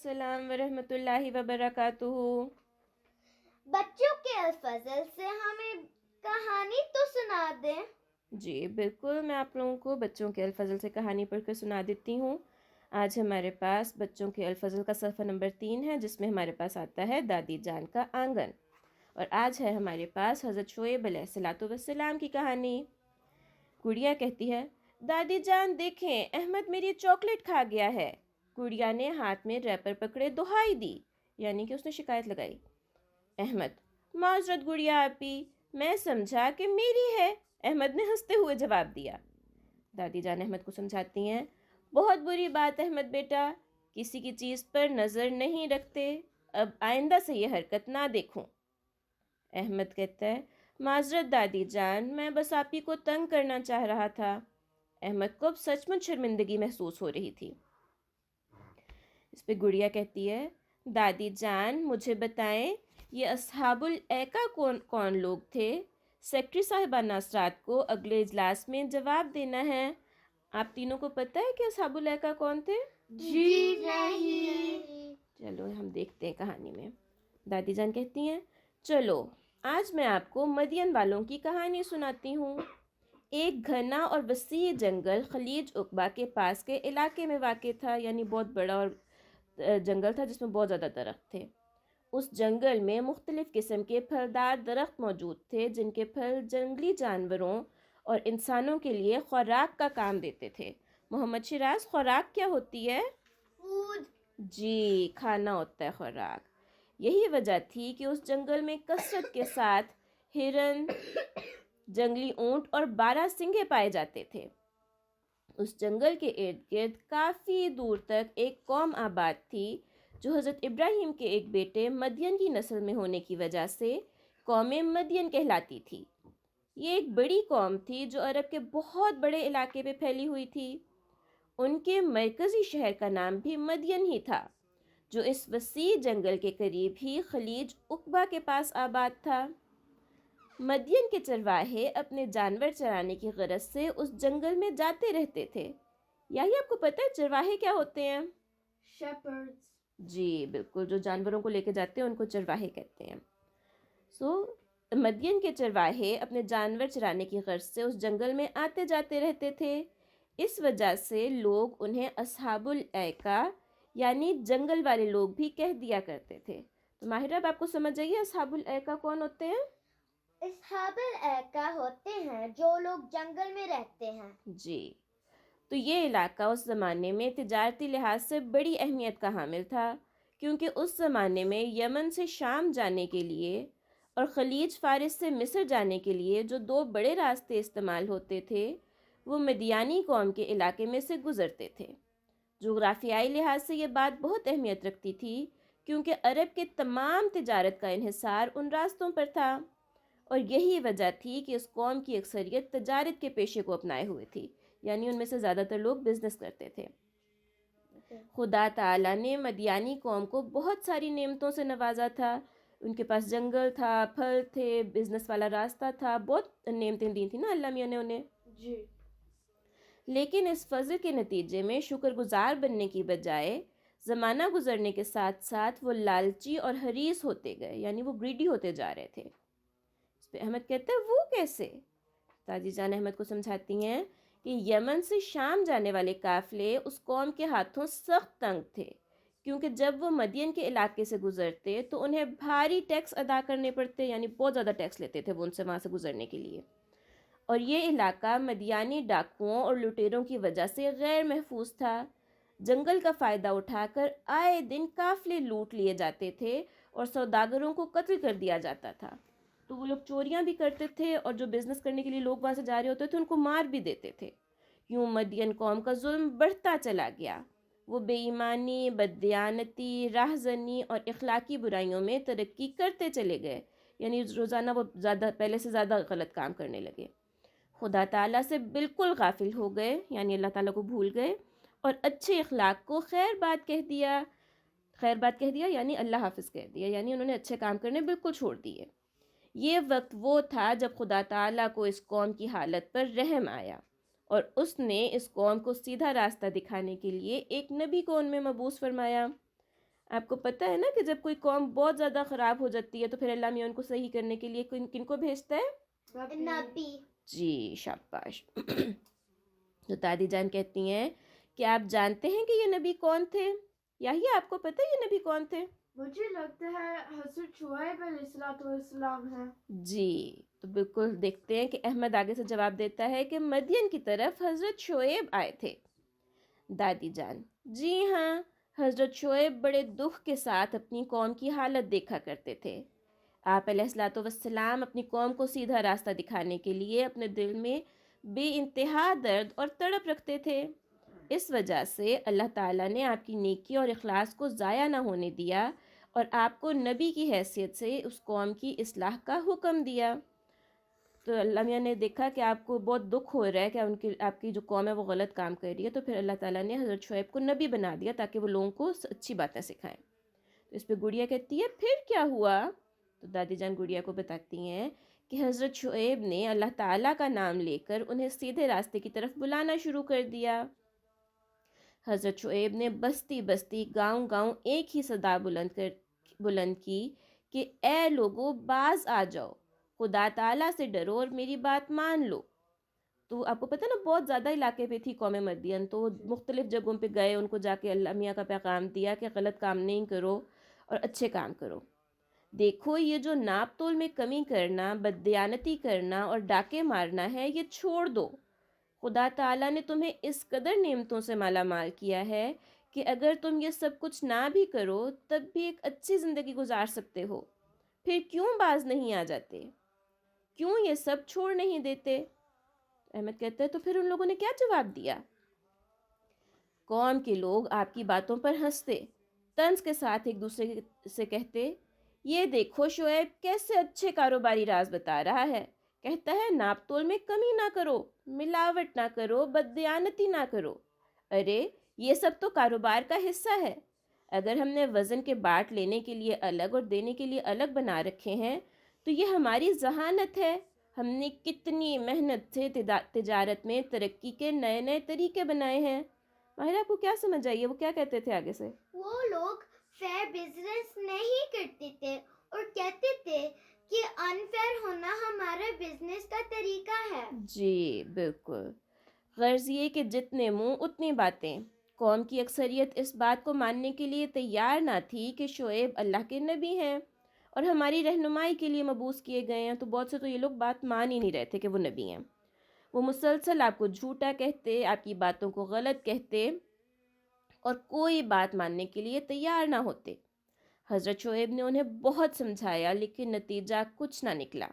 السلام ورحمۃ اللہ وبرکاتہ۔ بچوں کے الفضل سے ہمیں کہانی تو سنا دیں۔ جی بالکل، میں آپ لوگوں کو بچوں کے الفضل سے کہانی پڑھ کر سنا دیتی ہوں۔ آج ہمارے پاس بچوں کے الفضل کا صفحہ نمبر 3 ہے، جس میں ہمارے پاس آتا ہے دادی جان کا آنگن، اور آج ہے ہمارے پاس حضرت شعیب علیہ السلام کی کہانی۔ گڑیا کہتی ہے، دادی جان دیکھیں، احمد میری چاکلیٹ کھا گیا ہے۔ گڑیا نے ہاتھ میں ریپر پکڑے دہائی دی، یعنی کہ اس نے شکایت لگائی۔ احمد، معذرت گڑیا آپی، میں سمجھا کہ میری ہے، احمد نے ہنستے ہوئے جواب دیا۔ دادی جان احمد کو سمجھاتی ہیں، بہت بری بات احمد بیٹا، کسی کی چیز پر نظر نہیں رکھتے، اب آئندہ سے یہ حرکت نہ دیکھوں۔ احمد کہتا ہے، معذرت دادی جان، میں بس آپی کو تنگ کرنا چاہ رہا تھا۔ احمد کو اب سچ مچ شرمندگی محسوس ہو رہی تھی۔ اس پہ گڑیا کہتی ہے، دادی جان مجھے بتائیں، یہ اصحاب الایکا کون لوگ تھے؟ سیکٹری صاحبہ ناصرات کو اگلے اجلاس میں جواب دینا ہے۔ آپ تینوں کو پتہ ہے کہ اصحاب الایکا کون تھے؟ جی نہیں۔ چلو ہم دیکھتے ہیں کہانی میں۔ دادی جان کہتی ہیں، چلو آج میں آپ کو مدین والوں کی کہانی سناتی ہوں۔ ایک گھنا اور وسیع جنگل خلیج عقبہ کے پاس کے علاقے میں واقع تھا، یعنی بہت بڑا اور جنگل تھا جس میں بہت زیادہ درخت تھے۔ اس جنگل میں مختلف قسم کے پھلدار درخت موجود تھے، جن کے پھل جنگلی جانوروں اور انسانوں کے لیے خوراک کا کام دیتے تھے۔ محمد شیراز، خوراک کیا ہوتی ہے؟ فوڈ۔ جی، کھانا ہوتا ہے خوراک۔ یہی وجہ تھی کہ اس جنگل میں کثرت کے ساتھ ہرن، جنگلی اونٹ اور 12 سنگھے پائے جاتے تھے۔ اس جنگل کے ارد گرد کافی دور تک ایک قوم آباد تھی، جو حضرت ابراہیم کے ایک بیٹے مدین کی نسل میں ہونے کی وجہ سے قوم مدین کہلاتی تھی۔ یہ ایک بڑی قوم تھی جو عرب کے بہت بڑے علاقے پہ پھیلی ہوئی تھی۔ ان کے مرکزی شہر کا نام بھی مدین ہی تھا، جو اس وسیع جنگل کے قریب ہی خلیج عقبہ کے پاس آباد تھا۔ مدین کے چرواہے اپنے جانور چرانے کی غرض سے اس جنگل میں جاتے رہتے تھے۔ یہی آپ کو پتہ ہے چرواہے کیا ہوتے ہیں؟ شیپرڈز۔ جی بالکل، جو جانوروں کو لے کے جاتے ہیں ان کو چرواہے کہتے ہیں۔ مدین کے چرواہے اپنے جانور چرانے کی غرض سے اس جنگل میں آتے جاتے رہتے تھے۔ اس وجہ سے لوگ انہیں اصحاب الایکا یعنی جنگل والے لوگ بھی کہہ دیا کرتے تھے۔ تو ماہرہ اب آپ کو سمجھ آئیے اصحاب الایکا کون ہوتے ہیں؟ اصحاب الایکا ہوتے ہیں جو لوگ جنگل میں رہتے ہیں۔ جی، تو یہ علاقہ اس زمانے میں تجارتی لحاظ سے بڑی اہمیت کا حامل تھا، کیونکہ اس زمانے میں یمن سے شام جانے کے لیے اور خلیج فارس سے مصر جانے کے لیے جو 2 بڑے راستے استعمال ہوتے تھے، وہ مدیانی قوم کے علاقے میں سے گزرتے تھے۔ جغرافیائی لحاظ سے یہ بات بہت اہمیت رکھتی تھی، کیونکہ عرب کے تمام تجارت کا انحصار ان راستوں پر تھا، اور یہی وجہ تھی کہ اس قوم کی اکثریت تجارت کے پیشے کو اپنائے ہوئے تھی، یعنی ان میں سے زیادہ تر لوگ بزنس کرتے تھے۔ خدا تعالیٰ نے مدیانی قوم کو بہت ساری نعمتوں سے نوازا تھا۔ ان کے پاس جنگل تھا، پھل تھے، بزنس والا راستہ تھا، بہت نعمتیں دی تھیں نا اللہ میاں نے انہیں۔ جی۔ لیکن اس فضل کے نتیجے میں شکر گزار بننے کی بجائے زمانہ گزرنے کے ساتھ ساتھ وہ لالچی اور حریص ہوتے گئے، یعنی وہ گریڈی ہوتے جا رہے تھے۔ اس پہ احمد کہتا ہے، وہ کیسے؟ دادی جان احمد کو سمجھاتی ہیں کہ یمن سے شام جانے والے قافلے اس قوم کے ہاتھوں سخت تنگ تھے، کیونکہ جب وہ مدین کے علاقے سے گزرتے تو انہیں بھاری ٹیکس ادا کرنے پڑتے، یعنی بہت زیادہ ٹیکس لیتے تھے وہ ان سے وہاں سے گزرنے کے لیے، اور یہ علاقہ مدیانی ڈاکوؤں اور لٹیروں کی وجہ سے غیر محفوظ تھا۔ جنگل کا فائدہ اٹھا کر آئے دن قافلے لوٹ لیے جاتے تھے اور سوداگروں کو قتل کر دیا جاتا تھا۔ تو وہ لوگ چوریاں بھی کرتے تھے، اور جو بزنس کرنے کے لیے لوگ وہاں سے جا رہے ہوتے تھے ان کو مار بھی دیتے تھے۔ یوں مدین قوم کا ظلم بڑھتا چلا گیا۔ وہ بے ایمانی، بددیانتی، راہزنی اور اخلاقی برائیوں میں ترقی کرتے چلے گئے، یعنی روزانہ وہ پہلے سے زیادہ غلط کام کرنے لگے۔ خدا تعالیٰ سے بالکل غافل ہو گئے، یعنی اللہ تعالیٰ کو بھول گئے، اور اچھے اخلاق کو خیر بات کہہ دیا یعنی اللہ حافظ کہہ دیا، یعنی انہوں نے اچھے کام کرنے بالکل چھوڑ دیے۔ یہ وقت وہ تھا جب خدا تعالیٰ کو اس قوم کی حالت پر رحم آیا، اور اس نے اس قوم کو سیدھا راستہ دکھانے کے لیے ایک نبی کو ان میں مبعوث فرمایا۔ آپ کو پتہ ہے نا کہ جب کوئی قوم بہت زیادہ خراب ہو جاتی ہے تو پھر اللہ میاں ان کو صحیح کرنے کے لیے کن کو بھیجتا ہے؟ نبی. جی شاباش. تو دادی جان کہتی ہیں کہ آپ جانتے ہیں کہ یہ نبی کون تھے؟ یحییٰ آپ کو پتہ ہے یہ نبی کون تھے؟ مجھے لگتا ہے حضرت شعیب علیہ السلام ہے. جی تو بالکل دیکھتے ہیں کہ احمد آگے سے جواب دیتا ہے کہ مدین کی طرف حضرت شعیب آئے تھے. دادی جان: جی ہاں، حضرت شعیب بڑے دکھ کے ساتھ اپنی قوم کی حالت دیکھا کرتے تھے. آپ علیہ الصلاۃ والسلام اپنی قوم کو سیدھا راستہ دکھانے کے لیے اپنے دل میں بے انتہا درد اور تڑپ رکھتے تھے. اس وجہ سے اللہ تعالیٰ نے آپ کی نیکی اور اخلاص کو ضائع نہ ہونے دیا اور آپ کو نبی کی حیثیت سے اس قوم کی اصلاح کا حکم دیا. تو اللہ میاں نے دیکھا کہ آپ کو بہت دکھ ہو رہا ہے کہ آپ کی جو قوم ہے وہ غلط کام کر رہی ہے، تو پھر اللہ تعالیٰ نے حضرت شعیب کو نبی بنا دیا تاکہ وہ لوگوں کو اچھی باتیں سکھائیں. تو اس پہ گڑیا کہتی ہے پھر کیا ہوا؟ تو دادی جان گڑیا کو بتاتی ہیں کہ حضرت شعیب نے اللہ تعالیٰ کا نام لے کر انہیں سیدھے راستے کی طرف بلانا شروع کر دیا. حضرت شعیب نے بستی بستی گاؤں گاؤں ایک ہی صدا بلند کی کہ اے لوگو باز آ جاؤ، خدا تعالیٰ سے ڈرو اور میری بات مان لو. تو آپ کو پتہ نا بہت زیادہ علاقے پہ تھی قوم مدین، تو مختلف جگہوں پہ گئے، ان کو جا کے اللہ میاں کا پیغام دیا کہ غلط کام نہیں کرو اور اچھے کام کرو. دیکھو یہ جو ناپ تول میں کمی کرنا، بددیانتی کرنا اور ڈاکے مارنا ہے یہ چھوڑ دو. خدا تعالیٰ نے تمہیں اس قدر نعمتوں سے مالا مال کیا ہے کہ اگر تم یہ سب کچھ نہ بھی کرو تب بھی ایک اچھی زندگی گزار سکتے ہو. پھر کیوں باز نہیں آ جاتے؟ کیوں یہ سب چھوڑ نہیں دیتے؟ احمد کہتا ہے تو پھر ان لوگوں نے کیا جواب دیا؟ قوم کے لوگ آپ کی باتوں پر ہنستے، طنز کے ساتھ ایک دوسرے سے کہتے، یہ دیکھو شعیب کیسے اچھے کاروباری راز بتا رہا ہے. کہتا ہے ناپ تول میں کمی نہ کرو، ملاوٹ نہ کرو، بددیانتی نہ کرو. ارے یہ سب تو کاروبار کا حصہ ہے. اگر ہم نے وزن کے باٹ لینے کے لیے الگ اور دینے کے لیے الگ بنا رکھے ہیں تو یہ ہماری ذہانت ہے. ہم نے کتنی محنت سے تجارت میں ترقی کے نئے نئے طریقے بنائے ہیں. ماہرہ آپ کو کیا سمجھ آئیے وہ کیا کہتے تھے آگے سے؟ وہ لوگ فیئر بزنس نہیں کرتے تھے اور کہتے تھے کہ انفیئر ہونا ہمارا بزنس کا طریقہ ہے. جی بالکل. غرض یہ کہ جتنے منہ اتنی باتیں. قوم کی اکثریت اس بات کو ماننے کے لیے تیار نہ تھی کہ شعیب اللہ کے نبی ہیں اور ہماری رہنمائی کے لیے مبعوث کیے گئے ہیں. تو بہت سے تو یہ لوگ بات مان ہی نہیں رہے تھے کہ وہ نبی ہیں. وہ مسلسل آپ کو جھوٹا کہتے، آپ کی باتوں کو غلط کہتے اور کوئی بات ماننے کے لیے تیار نہ ہوتے. حضرت شعیب نے انہیں بہت سمجھایا لیکن نتیجہ کچھ نہ نکلا.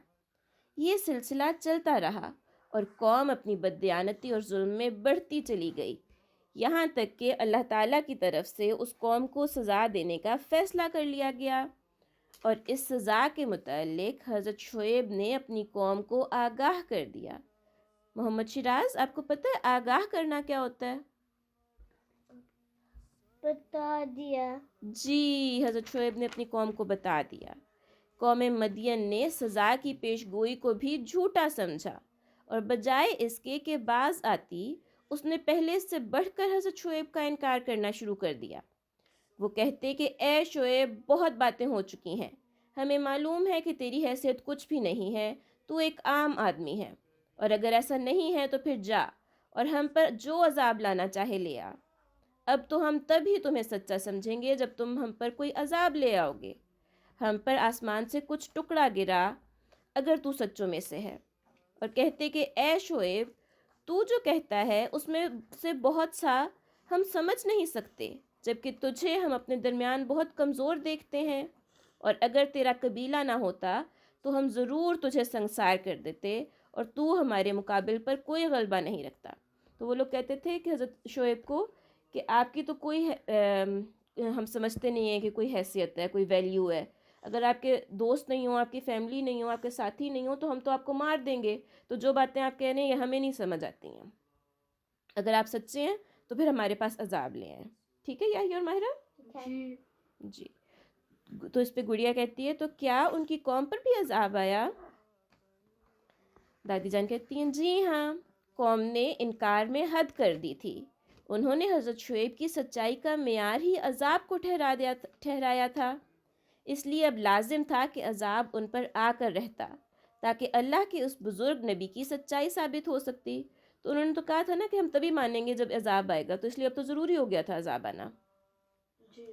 یہ سلسلہ چلتا رہا اور قوم اپنی بددیانتی اور ظلم میں بڑھتی چلی گئی، یہاں تک کہ اللہ تعالیٰ کی طرف سے اس قوم کو سزا دینے کا فیصلہ کر لیا گیا. اور اس سزا کے متعلق حضرت شعیب نے اپنی قوم کو آگاہ کر دیا. محمد شیراز آپ کو پتہ ہے آگاہ کرنا کیا ہوتا ہے؟ بتا دیا. جی حضرت شعیب نے اپنی قوم کو بتا دیا. قوم مدین نے سزا کی پیش گوئی کو بھی جھوٹا سمجھا اور بجائے اس کے کہ باز آتی اس نے پہلے سے بڑھ کر حضرت شعیب کا انکار کرنا شروع کر دیا. وہ کہتے کہ اے شعیب بہت باتیں ہو چکی ہیں، ہمیں معلوم ہے کہ تیری حیثیت کچھ بھی نہیں ہے، تو ایک عام آدمی ہے، اور اگر ایسا نہیں ہے تو پھر جا اور ہم پر جو عذاب لانا چاہے لے آ. اب تو ہم تب ہی تمہیں سچا سمجھیں گے جب تم ہم پر کوئی عذاب لے آؤ گے. ہم پر آسمان سے کچھ ٹکڑا گرا اگر تو سچوں میں سے ہے. اور کہتے کہ اے شعیب تو جو کہتا ہے اس میں سے بہت سا ہم سمجھ نہیں سکتے، جبکہ تجھے ہم اپنے درمیان بہت کمزور دیکھتے ہیں، اور اگر تیرا قبیلہ نہ ہوتا تو ہم ضرور تجھے سنسار کر دیتے اور تو ہمارے مقابل پر کوئی غلبہ نہیں رکھتا. تو وہ لوگ کہتے تھے کہ حضرت شعیب کو کہ آپ کی تو کوئی ہم سمجھتے نہیں ہیں کہ کوئی حیثیت ہے، کوئی ویلیو ہے. اگر آپ کے دوست نہیں ہوں، آپ کی فیملی نہیں ہوں، آپ کے ساتھی نہیں ہوں تو ہم تو آپ کو مار دیں گے. تو جو باتیں آپ کہہ رہے ہیں یہ ہمیں نہیں سمجھ آتی ہیں. اگر آپ سچے ہیں تو پھر ہمارے پاس عذاب لے آئیں. ٹھیک ہے یاہی اور ماہرہ؟ جی. جی. تو اس پہ گڑیا کہتی ہے تو کیا ان کی قوم پر بھی عذاب آیا؟ دادی جان کہتی ہیں جی ہاں، قوم نے انکار میں حد کر دی تھی. انہوں نے حضرت شعیب کی سچائی کا معیار ہی عذاب کو ٹھہرایا تھا، اس لیے اب لازم تھا کہ عذاب ان پر آ کر رہتا تاکہ اللہ کے اس بزرگ نبی کی سچائی ثابت ہو سکتی۔ تو انہوں نے تو کہا تھا نا کہ ہم تبھی مانیں گے جب عذاب آئے گا، تو اس لیے اب تو ضروری ہو گیا تھا عذاب آنا، جی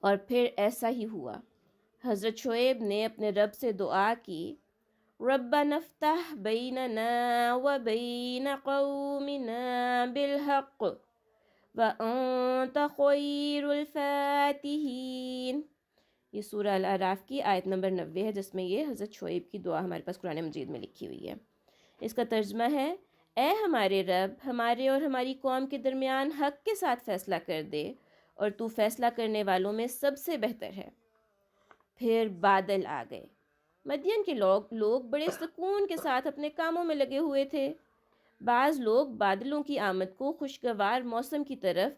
اور پھر ایسا ہی ہوا۔ حضرت شعیب نے اپنے رب سے دعا کی، ربنا افتح بیننا وبین قومنا بالحق وانت خیر الفاتحین۔ یہ سورہ الاعراف کی آیت نمبر 90 ہے، جس میں یہ حضرت شعیب کی دعا ہمارے پاس قرآن مجید میں لکھی ہوئی ہے۔ اس کا ترجمہ ہے، اے ہمارے رب، ہمارے اور ہماری قوم کے درمیان حق کے ساتھ فیصلہ کر دے، اور تو فیصلہ کرنے والوں میں سب سے بہتر ہے۔ پھر بادل آ گئے۔ مدین کے لوگ بڑے سکون کے ساتھ اپنے کاموں میں لگے ہوئے تھے۔ بعض لوگ بادلوں کی آمد کو خوشگوار موسم کی طرف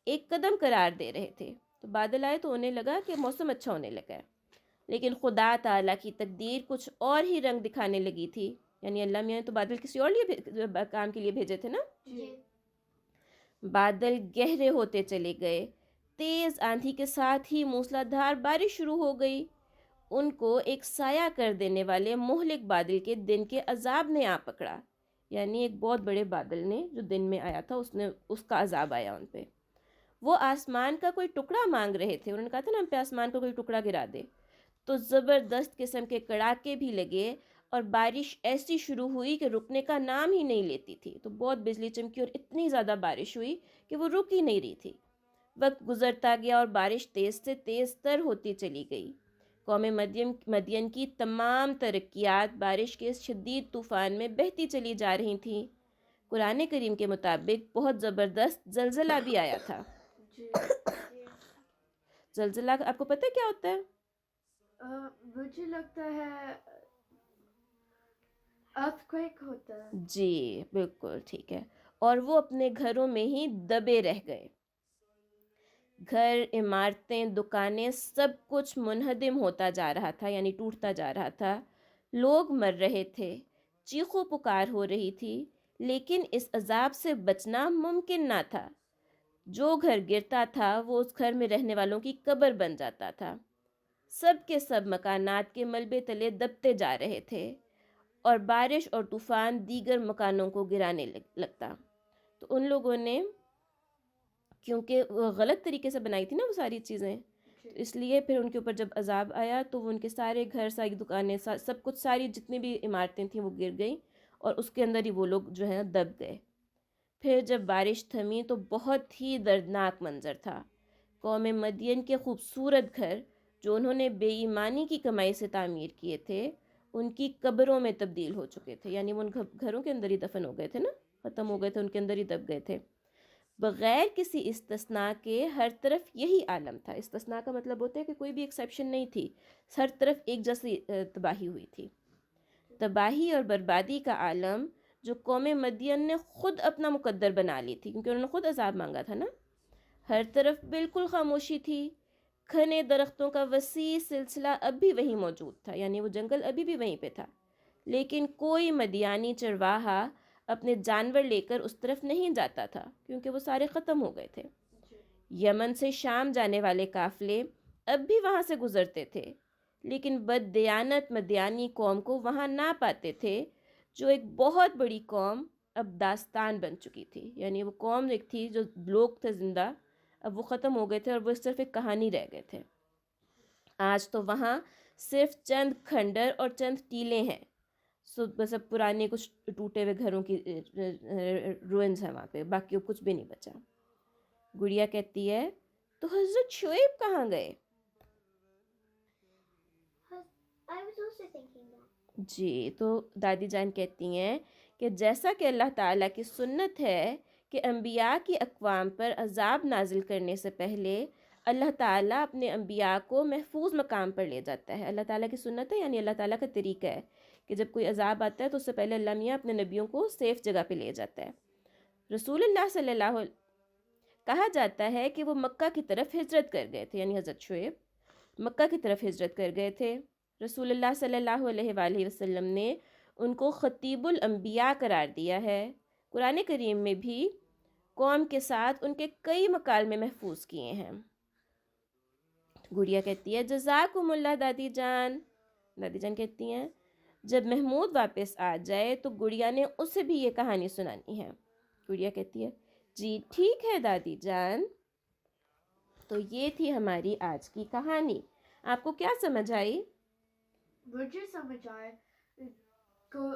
ایک قدم قرار دے رہے تھے، تو بادل آئے تو انہیں لگا کہ موسم اچھا ہونے لگا ہے، لیکن خدا تعالیٰ کی تقدیر کچھ اور ہی رنگ دکھانے لگی تھی، یعنی اللہ میاں نے تو بادل کسی اور کام کے لیے بھیجے تھے نا۔ جی بادل گہرے ہوتے چلے گئے، تیز آندھی کے ساتھ ہی موسلادھار بارش شروع ہو گئی۔ ان کو ایک سایہ کر دینے والے مہلک بادل کے دن کے عذاب نے آ پکڑا، یعنی ایک بہت بڑے بادل نے جو دن میں آیا تھا اس کا عذاب آیا ان پہ۔ وہ آسمان کا کوئی ٹکڑا مانگ رہے تھے، انہوں نے کہا تھا نا ہم پہ آسمان کا کوئی ٹکڑا گرا دے، تو زبردست قسم کے کڑاکے بھی لگے اور بارش ایسی شروع ہوئی کہ رکنے کا نام ہی نہیں لیتی تھی، تو بہت بجلی چمکی اور اتنی زیادہ بارش ہوئی کہ وہ رک ہی نہیں رہی تھی۔ وقت گزرتا گیا اور بارش تیز سے تیز تر ہوتی چلی گئی۔ قوم مدین کی تمام ترقیات بارش کے اس شدید طوفان میں بہتی چلی جا رہی تھیں۔ قرآن کریم کے مطابق بہت زبردست زلزلہ بھی آیا تھا۔ جی زلزلہ آپ کو پتہ ہے کیا ہوتا ہے؟ مجھے لگتا ہے ارتھکویک ہوتا ہے۔ جی بالکل ٹھیک ہے، اور وہ اپنے گھروں میں ہی دبے رہ گئے۔ گھر، عمارتیں، دکانیں، سب کچھ منہدم ہوتا جا رہا تھا، یعنی ٹوٹتا جا رہا تھا۔ لوگ مر رہے تھے، چیخ و پکار ہو رہی تھی، لیکن اس عذاب سے بچنا ممکن نہ تھا۔ جو گھر گرتا تھا وہ اس گھر میں رہنے والوں کی قبر بن جاتا تھا۔ سب کے سب مکانات کے ملبے تلے دبتے جا رہے تھے، اور بارش اور طوفان دیگر مکانوں کو گرانے لگتا۔ تو ان لوگوں نے، کیونکہ وہ غلط طریقے سے بنائی تھی نا وہ ساری چیزیں، تو اس لیے پھر ان کے اوپر جب عذاب آیا تو وہ ان کے سارے گھر، ساری دکانیں، سب کچھ، ساری جتنی بھی عمارتیں تھیں وہ گر گئیں، اور اس کے اندر ہی وہ لوگ جو ہیں دب گئے۔ پھر جب بارش تھمی تو بہت ہی دردناک منظر تھا۔ قوم مدین کے خوبصورت گھر جو انہوں نے بے ایمانی کی کمائی سے تعمیر کیے تھے، ان کی قبروں میں تبدیل ہو چکے تھے، یعنی وہ ان گھروں کے اندر ہی دفن ہو گئے تھے نا، ختم ہو گئے تھے، ان کے اندر ہی دب گئے تھے۔ بغیر کسی استثناء کے ہر طرف یہی عالم تھا۔ استثناء کا مطلب ہوتا ہے کہ کوئی بھی ایکسیپشن نہیں تھی، ہر طرف ایک جیسی تباہی ہوئی تھی۔ تباہی اور بربادی کا عالم جو قوم مدین نے خود اپنا مقدر بنا لی تھی، کیونکہ انہوں نے خود عذاب مانگا تھا نا۔ ہر طرف بالکل خاموشی تھی، گھنے درختوں کا وسیع سلسلہ اب بھی وہیں موجود تھا، یعنی وہ جنگل ابھی بھی وہیں پہ تھا، لیکن کوئی مدیانی چرواہا اپنے جانور لے کر اس طرف نہیں جاتا تھا، کیونکہ وہ سارے ختم ہو گئے تھے۔ یمن سے شام جانے والے قافلے اب بھی وہاں سے گزرتے تھے، لیکن بد دیانت مدیانی قوم کو وہاں نہ پاتے تھے، جو ایک بہت بڑی قوم اب داستان بن چکی تھی، یعنی وہ قوم ایک تھی جو لوگ تھے زندہ، اب وہ ختم ہو گئے تھے اور وہ صرف ایک کہانی رہ گئے تھے۔ آج تو وہاں صرف چند کھنڈر اور چند ٹیلے ہیں، بس اب پرانے کچھ ٹوٹے ہوئے گھروں کی روئنز ہیں وہاں پہ، باقی کچھ بھی نہیں بچا۔ گڑیا کہتی ہے، تو حضرت شعیب کہاں گئے؟ I was also thinking that. جی، تو دادی جان کہتی ہیں کہ جیسا کہ اللہ تعالیٰ کی سنت ہے کہ انبیاء کی اقوام پر عذاب نازل کرنے سے پہلے اللہ تعالیٰ اپنے انبیاء کو محفوظ مقام پر لے جاتا ہے۔ اللہ تعالیٰ کی سنت ہے، یعنی اللہ تعالیٰ کا طریقہ ہے کہ جب کوئی عذاب آتا ہے تو اس سے پہلے اللہ میاں اپنے نبیوں کو سیف جگہ پہ لے جاتا ہے۔ رسول اللہ صلی اللہ علیہ کہا جاتا ہے کہ وہ مکہ کی طرف ہجرت کر گئے تھے، یعنی حضرت شعیب مکہ کی طرف ہجرت کر گئے تھے۔ رسول اللہ صلی اللہ علیہ وآلہ وسلم نے ان کو خطیب الانبیاء قرار دیا ہے۔ قرآن کریم میں بھی قوم کے ساتھ ان کے کئی مکالمے محفوظ کیے ہیں۔ گڑیا کہتی ہے جزاکم اللہ دادی جان۔ دادی جان کہتی ہیں جب محمود واپس آ جائے تو گڑیا نے اسے بھی یہ کہانی سنانی ہے۔ گڑیا کہتی ہے جی ٹھیک ہے دادی جان۔ تو یہ تھی ہماری آج کی کہانی۔ آپ کو کیا سمجھ آئی؟ مجھے سمجھ آئے کو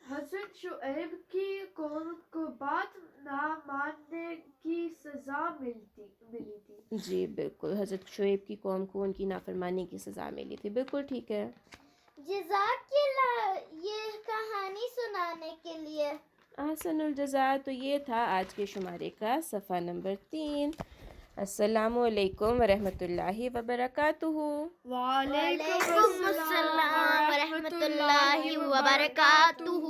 حضرت شعیب کی قوم کو بات نہ ماننے کی سزا ملی تھی۔ جی بالکل، حضرت شعیب کی قوم کو ان کی نافرمانی کی سزا ملی تھی، بالکل ٹھیک ہے۔ جزاک اللہ یہ کہانی سنانے کے لیے۔ احسن الجزا۔ تو یہ تھا آج کے شمارے کا صفحہ نمبر 3۔ السلام علیکم ورحمۃ اللہ وبرکاتہ۔ وعلیکم السلام ورحمۃ اللہ وبرکاتہ۔